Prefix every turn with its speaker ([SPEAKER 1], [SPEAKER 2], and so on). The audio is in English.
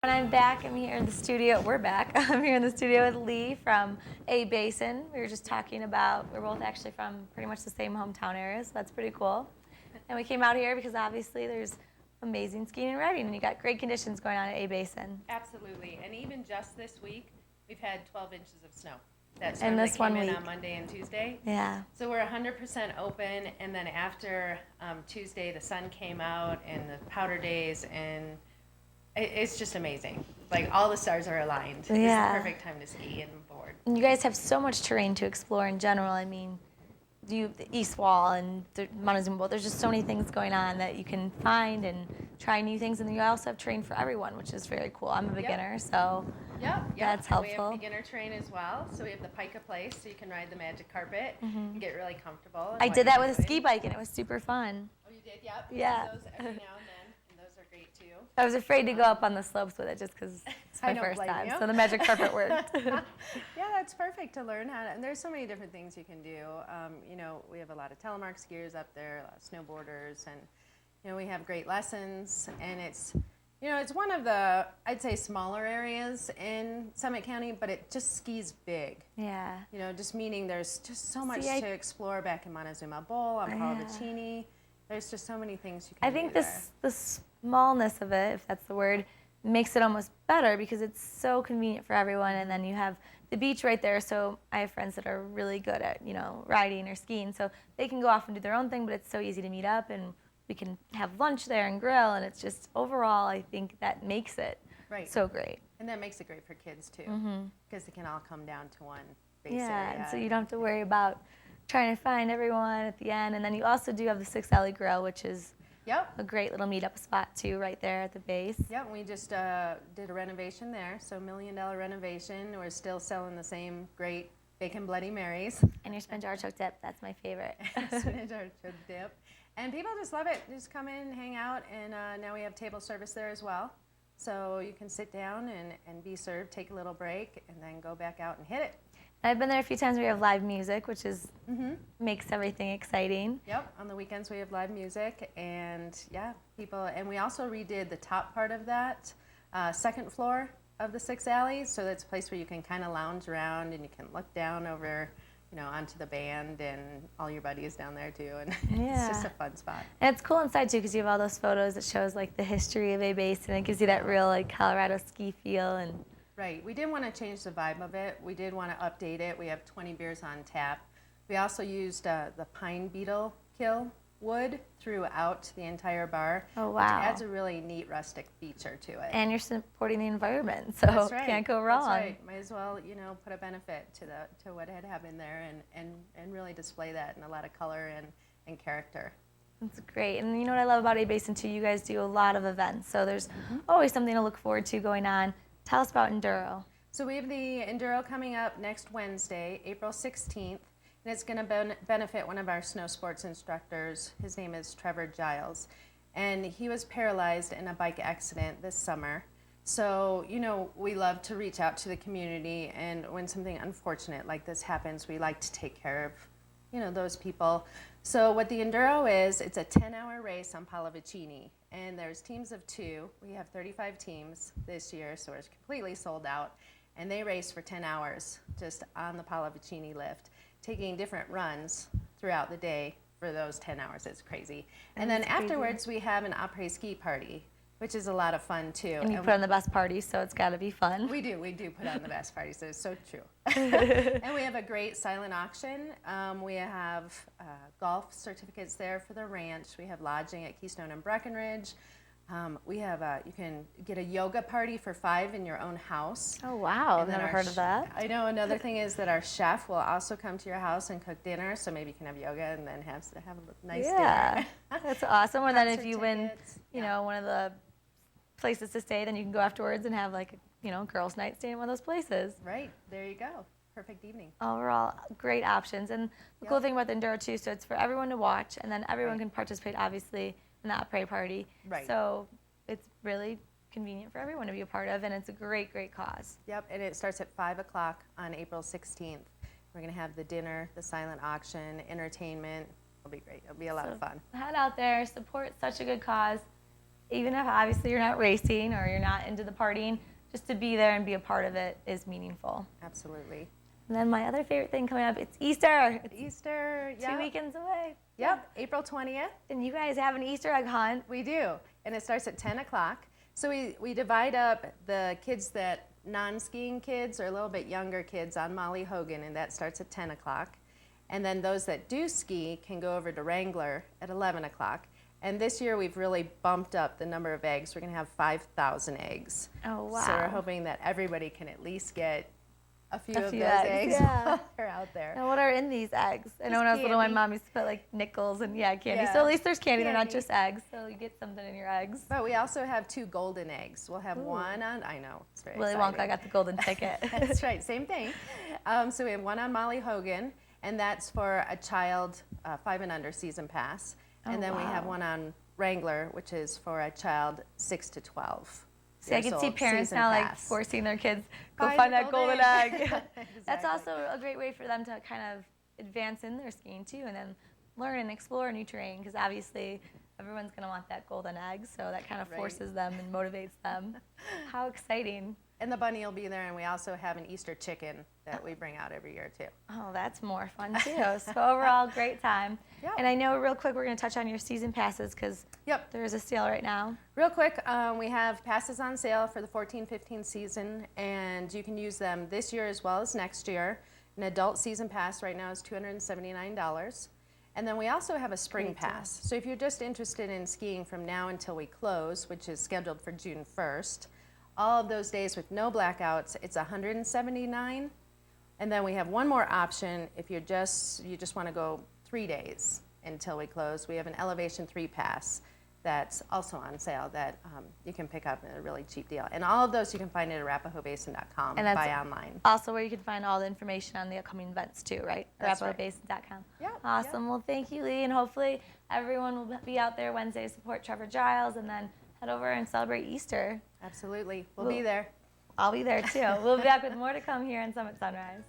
[SPEAKER 1] When I'm back, I'm here in the studio. We're back. I'm here in the studio with Lee from Abasin. We were just talking about, we're both actually from pretty much the same hometown area, so that's pretty cool. And we came out here because obviously there's amazing skiing and riding, and you got great conditions going on at Abasin.
[SPEAKER 2] Absolutely, and even just this week, we've had 12 inches of snow. That
[SPEAKER 1] And this
[SPEAKER 2] that
[SPEAKER 1] one
[SPEAKER 2] came in
[SPEAKER 1] week.
[SPEAKER 2] on Monday and Tuesday.
[SPEAKER 1] Yeah.
[SPEAKER 2] So we're 100% open, and then after Tuesday, the sun came out and the powder days, and it's just amazing. Like all the stars are aligned.
[SPEAKER 1] Yeah.
[SPEAKER 2] It's the perfect time to ski and board.
[SPEAKER 1] And you guys have so much terrain to explore in general. I mean, the East Wall and the Montezuma Bowl. There's just so many things going on that you can find and try new things. And then you also have terrain for everyone, which is very cool. I'm a beginner, so that's helpful.
[SPEAKER 2] We have beginner terrain as well. So we have the Pica place, so you can ride the magic carpet and get really comfortable.
[SPEAKER 1] I did that with a ski bike, and it was super fun.
[SPEAKER 2] Oh, you did? Yep.
[SPEAKER 1] Yeah.
[SPEAKER 2] Those every now and then, and those are great too.
[SPEAKER 1] I was afraid to go up on the slopes with it just because it's my
[SPEAKER 2] I don't
[SPEAKER 1] first
[SPEAKER 2] blame
[SPEAKER 1] time.
[SPEAKER 2] you.
[SPEAKER 1] So the magic carpet worked.
[SPEAKER 2] Yeah, that's perfect to learn how to, and there's so many different things you can do. We have a lot of telemark skiers up there, a lot of snowboarders, and we have great lessons, and it's one of the, I'd say, smaller areas in Summit County, but it just skis big.
[SPEAKER 1] Yeah.
[SPEAKER 2] Just meaning there's just so much
[SPEAKER 1] See,
[SPEAKER 2] to explore back in Montezuma Bowl, on Palavicini. There's just so many things you can do.
[SPEAKER 1] I think
[SPEAKER 2] there.
[SPEAKER 1] the smallness of it, if that's the word, makes it almost better because it's so convenient for everyone, and then you have the beach right there. So I have friends that are really good at riding or skiing, so they can go off and do their own thing, but it's so easy to meet up, and we can have lunch there and grill, and it's just overall I think that makes it so great.
[SPEAKER 2] And that makes it great for kids too, because they can all come down to one base
[SPEAKER 1] Yeah,
[SPEAKER 2] area.
[SPEAKER 1] and so you don't have to worry about trying to find everyone at the end. And then you also do have the 6 Alley Grill, which is a great little meetup spot too, right there at the base.
[SPEAKER 2] Yep, we just did a renovation there, so $1 million renovation. We're still selling the same great bacon Bloody Marys.
[SPEAKER 1] And your spinach artichoke dip, that's my favorite.
[SPEAKER 2] Spinach artichoke dip. And people just love it. Just come in, hang out, and now we have table service there as well. So you can sit down and be served, take a little break, and then go back out and hit it.
[SPEAKER 1] I've been there a few times where we have live music, which is makes everything exciting.
[SPEAKER 2] Yep, on the weekends we have live music, and people, and we also redid the top part of that second floor of the 6 Alleys, so that's a place where you can kind of lounge around and you can look down over, onto the band and all your buddies down there too, and it's just a fun spot.
[SPEAKER 1] And it's cool inside too because you have all those photos that shows like the history of Abasin, and it gives you that real like Colorado ski feel. And
[SPEAKER 2] right, we didn't want to change the vibe of it. We did want to update it. We have 20 beers on tap. We also used the pine beetle kill wood throughout the entire bar.
[SPEAKER 1] Oh, wow.
[SPEAKER 2] Which adds a really neat rustic feature to it.
[SPEAKER 1] And you're supporting the environment, so
[SPEAKER 2] That's right.
[SPEAKER 1] can't go wrong.
[SPEAKER 2] That's right. Might as well, put a benefit to what had happened there and really display that in a lot of color and character.
[SPEAKER 1] That's great. And you know what I love about Abasin too? You guys do a lot of events, so there's always something to look forward to going on. Tell us about Enduro.
[SPEAKER 2] So we have the Enduro coming up next Wednesday, April 16th. And it's going to benefit one of our snow sports instructors. His name is Trevor Giles. And he was paralyzed in a bike accident this summer. So, we love to reach out to the community. And when something unfortunate like this happens, we like to take care of, those people. So what the Enduro is, it's a 10-hour race on Palavicini. And there's teams of 2. We have 35 teams this year, so it's completely sold out. And they race for 10 hours just on the Palavicini lift, taking different runs throughout the day for those 10 hours. It's crazy. And then afterwards, we have an après-ski party, which is a lot of fun, too.
[SPEAKER 1] And you put on the best party, so it's got to be fun.
[SPEAKER 2] We do put on the best party, so it's so true. And we have a great silent auction. We have golf certificates there for the ranch. We have lodging at Keystone and Breckenridge. We have you can get a yoga party for 5 in your own house.
[SPEAKER 1] Oh, wow. I've never heard of that.
[SPEAKER 2] I know. Another thing is that our chef will also come to your house and cook dinner, so maybe you can have yoga and then have a nice dinner.
[SPEAKER 1] That's awesome. Or then if you win,
[SPEAKER 2] tickets.
[SPEAKER 1] one of the places to stay, then you can go afterwards and have like, girls' night stay in one of those places.
[SPEAKER 2] Right. There you go. Perfect evening.
[SPEAKER 1] Overall, great options. And the cool thing about the Enduro, too, so it's for everyone to watch, and then everyone can participate, obviously, in the après party.
[SPEAKER 2] Right.
[SPEAKER 1] So it's really convenient for everyone to be a part of, and it's a great, great cause.
[SPEAKER 2] Yep, and it starts at 5 o'clock on April 16th. We're going to have the dinner, the silent auction, entertainment. It'll be great. It'll be a lot of fun.
[SPEAKER 1] Head out there, support such a good cause. even if obviously you're not racing or you're not into the partying, just to be there and be a part of it is meaningful.
[SPEAKER 2] Absolutely.
[SPEAKER 1] And then my other favorite thing coming up, it's Easter. It's
[SPEAKER 2] Easter,
[SPEAKER 1] 2 weekends away.
[SPEAKER 2] Yep, April 20th.
[SPEAKER 1] And you guys have an Easter egg hunt.
[SPEAKER 2] We do, and it starts at 10 o'clock. So we divide up the kids that non-skiing kids or a little bit younger kids on Molly Hogan, and that starts at 10 o'clock. And then those that do ski can go over to Wrangler at 11 o'clock. And this year we've really bumped up the number of eggs. We're going to have 5,000 eggs.
[SPEAKER 1] Oh, wow.
[SPEAKER 2] So we're hoping that everybody can at least get a few of those
[SPEAKER 1] eggs,
[SPEAKER 2] eggs
[SPEAKER 1] yeah.
[SPEAKER 2] while they're out there.
[SPEAKER 1] Now, what are in these eggs? I know when I was little, my
[SPEAKER 2] candy.
[SPEAKER 1] mom used to put like nickels and candy.
[SPEAKER 2] Yeah.
[SPEAKER 1] So at least there's candy. They're not
[SPEAKER 2] Candy.
[SPEAKER 1] just eggs. So you get something in your eggs.
[SPEAKER 2] But we also have 2 golden eggs. We'll have
[SPEAKER 1] Ooh.
[SPEAKER 2] one on, I know, it's very
[SPEAKER 1] Willy
[SPEAKER 2] exciting.
[SPEAKER 1] Wonka got the golden ticket.
[SPEAKER 2] That's right, same thing. So we have one on Molly Hogan, and that's for a child 5 and under season pass. And
[SPEAKER 1] Oh,
[SPEAKER 2] then we have
[SPEAKER 1] wow.
[SPEAKER 2] one on Wrangler, which is for a child 6 to 12.
[SPEAKER 1] See, I can see
[SPEAKER 2] old,
[SPEAKER 1] parents
[SPEAKER 2] season
[SPEAKER 1] now like
[SPEAKER 2] pass.
[SPEAKER 1] forcing their kids go
[SPEAKER 2] Find
[SPEAKER 1] find
[SPEAKER 2] the
[SPEAKER 1] that golden
[SPEAKER 2] golden
[SPEAKER 1] egg.
[SPEAKER 2] egg.
[SPEAKER 1] That's
[SPEAKER 2] Exactly.
[SPEAKER 1] also a great way for them to kind of advance in their skiing too, and then learn and explore new terrain. Because obviously, everyone's gonna want that golden egg, so that kind of
[SPEAKER 2] Right.
[SPEAKER 1] forces them and motivates them. How exciting!
[SPEAKER 2] And the bunny will be there, and we also have an Easter chicken that we bring out every year too.
[SPEAKER 1] Oh, that's more fun too. So overall, great time.
[SPEAKER 2] Yep.
[SPEAKER 1] And I know real quick we're gonna touch on your season passes because
[SPEAKER 2] Yep.
[SPEAKER 1] there is a sale right now.
[SPEAKER 2] Real quick, we have passes on sale for the 14-15 season, and you can use them this year as well as next year. An adult season pass right now is $279. And then we also have a spring
[SPEAKER 1] Great deal.
[SPEAKER 2] pass. So if you're just interested in skiing from now until we close, which is scheduled for June 1st, all of those days with no blackouts, it's $179. And then we have one more option if you just want to go 3 days until we close. We have an Elevation 3 pass that's also on sale that you can pick up at a really cheap deal. And all of those you can find at arapahoebasin.com,
[SPEAKER 1] And that's
[SPEAKER 2] buy online.
[SPEAKER 1] Also where you can find all the information on the upcoming events too, right?
[SPEAKER 2] That's right.
[SPEAKER 1] arapahoebasin.com.
[SPEAKER 2] Yep,
[SPEAKER 1] Awesome. Well, thank you, Lee, and hopefully everyone will be out there Wednesday to support Trevor Giles and then head over and celebrate Easter.
[SPEAKER 2] Absolutely. We'll be there.
[SPEAKER 1] I'll be there too. We'll be back with more to come here on Summit Sunrise.